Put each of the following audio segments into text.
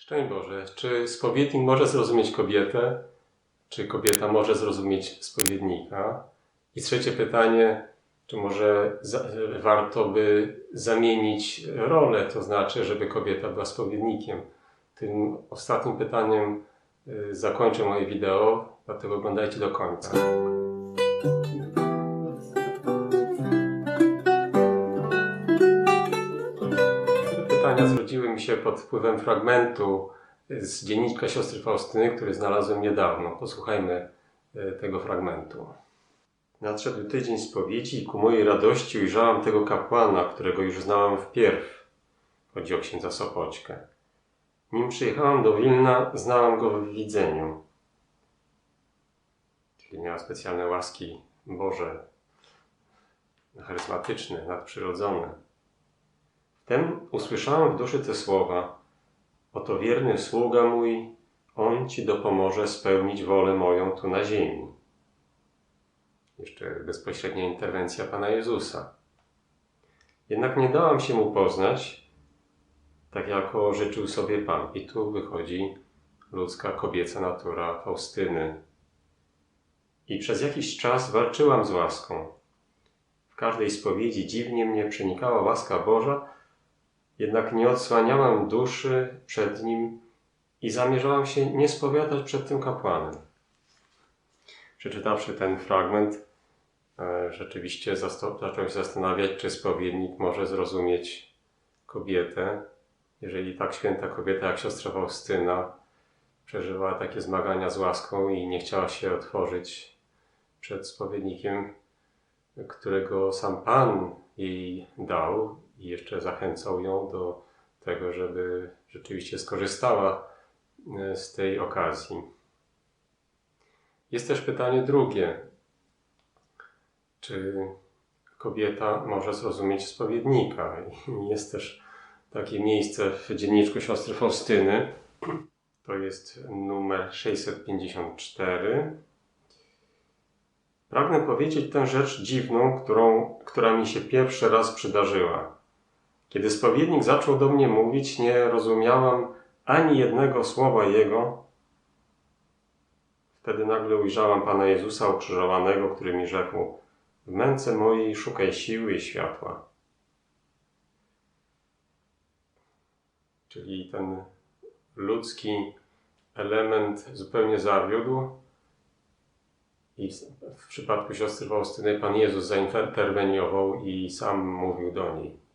Szczęść Boże, czy spowiednik może zrozumieć kobietę? Czy kobieta może zrozumieć spowiednika? I trzecie pytanie, czy może warto by zamienić rolę, to znaczy, żeby kobieta była spowiednikiem? Tym ostatnim pytaniem zakończę moje wideo, dlatego oglądajcie do końca. Pytania zrodziły mi się pod wpływem fragmentu z dziennika siostry Faustyny, który znalazłem niedawno. Posłuchajmy tego fragmentu. Nadszedł tydzień spowiedzi i ku mojej radości ujrzałam tego kapłana, którego już znałam wpierw. Chodzi o księdza Sopoćkę. Nim przyjechałam do Wilna, znałam go w widzeniu. Czyli miała specjalne łaski Boże, charyzmatyczne, nadprzyrodzone. Wtem usłyszałam w duszy te słowa: oto wierny sługa mój, on Ci dopomoże spełnić wolę moją tu na ziemi. Jeszcze bezpośrednia interwencja Pana Jezusa. Jednak nie dałam się Mu poznać, tak jako życzył sobie Pan. I tu wychodzi ludzka, kobieca natura Faustyny. I przez jakiś czas walczyłam z łaską. W każdej spowiedzi dziwnie mnie przenikała łaska Boża, jednak nie odsłaniałam duszy przed Nim i zamierzałam się nie spowiadać przed tym kapłanem. Przeczytawszy ten fragment, rzeczywiście zacząłem się zastanawiać, czy spowiednik może zrozumieć kobietę, jeżeli tak święta kobieta jak siostra Faustyna przeżywała takie zmagania z łaską i nie chciała się otworzyć przed spowiednikiem, którego sam Pan jej dał i jeszcze zachęcał ją do tego, żeby rzeczywiście skorzystała z tej okazji. Jest też pytanie drugie. Czy kobieta może zrozumieć spowiednika? I jest też takie miejsce w dzienniczku siostry Faustyny. To jest numer 654. Pragnę powiedzieć tę rzecz dziwną, która mi się pierwszy raz przydarzyła. Kiedy spowiednik zaczął do mnie mówić, nie rozumiałam ani jednego słowa jego. Wtedy nagle ujrzałam Pana Jezusa ukrzyżowanego, który mi rzekł: w męce mojej szukaj siły i światła. Czyli ten ludzki element zupełnie zawiódł i w przypadku siostry Faustyny Pan Jezus zainterweniował i sam mówił do niej.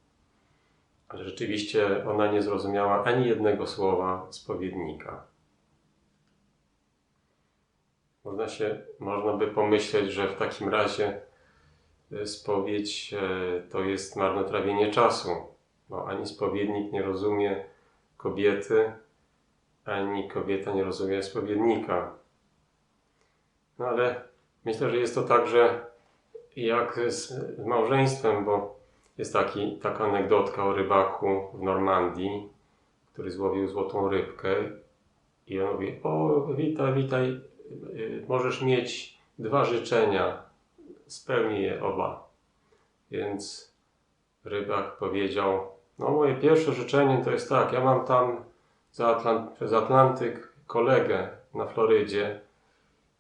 Ale rzeczywiście ona nie zrozumiała ani jednego słowa spowiednika. Można by pomyśleć, że w takim razie spowiedź to jest marnotrawienie czasu, bo ani spowiednik nie rozumie kobiety, ani kobieta nie rozumie spowiednika. No ale myślę, że jest to także jak z małżeństwem, bo jest taka anegdotka o rybaku w Normandii, który złowił złotą rybkę i on mówi: o, witaj, możesz mieć 2 życzenia, spełnię je oba. Więc rybak powiedział: no moje pierwsze życzenie to jest tak, ja mam tam przez Atlantyk kolegę na Florydzie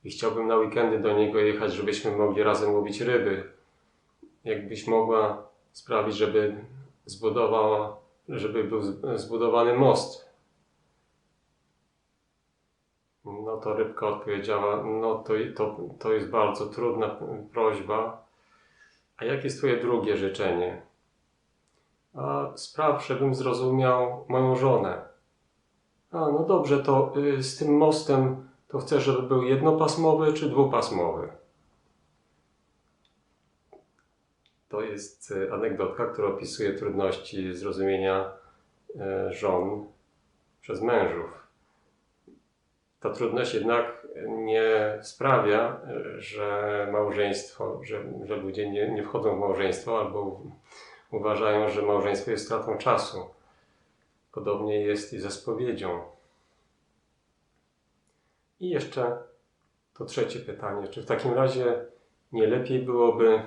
i chciałbym na weekendy do niego jechać, żebyśmy mogli razem łowić ryby. Jakbyś mogła sprawić, żeby był zbudowany most. No to rybka odpowiedziała: no to jest bardzo trudna prośba. A jakie jest Twoje drugie życzenie? A spraw, żebym zrozumiał moją żonę. A no dobrze, to z tym mostem to chcesz, żeby był jednopasmowy czy dwupasmowy? To jest anegdotka, która opisuje trudności zrozumienia żon przez mężów. Ta trudność jednak nie sprawia, że że ludzie nie wchodzą w małżeństwo albo uważają, że małżeństwo jest stratą czasu. Podobnie jest i ze spowiedzią. I jeszcze to trzecie pytanie. Czy w takim razie nie lepiej byłoby,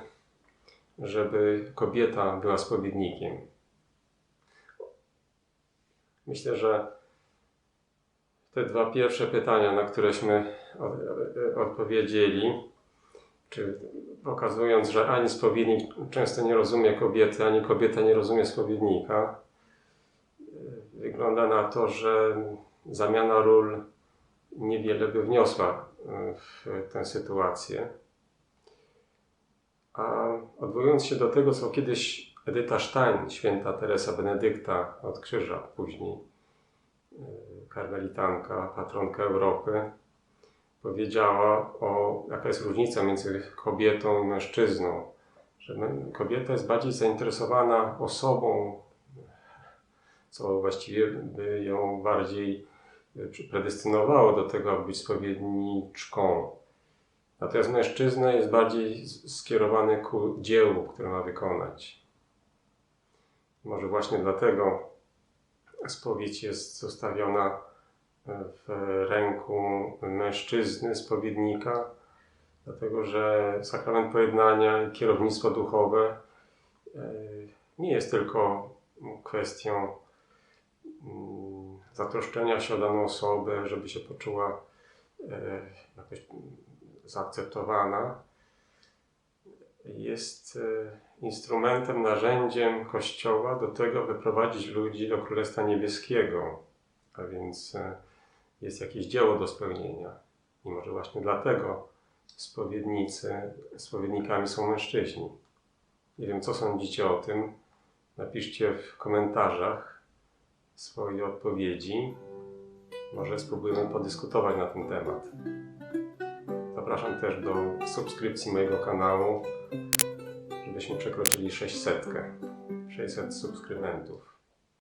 żeby kobieta była spowiednikiem? Myślę, że te dwa pierwsze pytania, na któreśmy odpowiedzieli, czy pokazując, że ani spowiednik często nie rozumie kobiety, ani kobieta nie rozumie spowiednika, wygląda na to, że zamiana ról niewiele by wniosła w tę sytuację. A odwołując się do tego, co kiedyś Edyta Stein, święta Teresa Benedykta od Krzyża, później karmelitanka, patronka Europy, powiedziała, jaka jest różnica między kobietą i mężczyzną. Że kobieta jest bardziej zainteresowana osobą, co właściwie by ją bardziej predestynowało do tego, aby być spowiedniczką. Natomiast mężczyzna jest bardziej skierowany ku dziełu, które ma wykonać. Może właśnie dlatego spowiedź jest zostawiona w ręku mężczyzny, spowiednika, dlatego że sakrament pojednania i kierownictwo duchowe nie jest tylko kwestią zatroszczenia się o daną osobę, żeby się poczuła jakoś zaakceptowana. Jest instrumentem, narzędziem Kościoła do tego, by prowadzić ludzi do Królestwa Niebieskiego. A więc jest jakieś dzieło do spełnienia. I może właśnie dlatego spowiednikami są mężczyźni. Nie wiem, co sądzicie o tym. Napiszcie w komentarzach swoje odpowiedzi. Może spróbujemy podyskutować na ten temat. Zapraszam też do subskrypcji mojego kanału, żebyśmy przekroczyli 600 subskrybentów.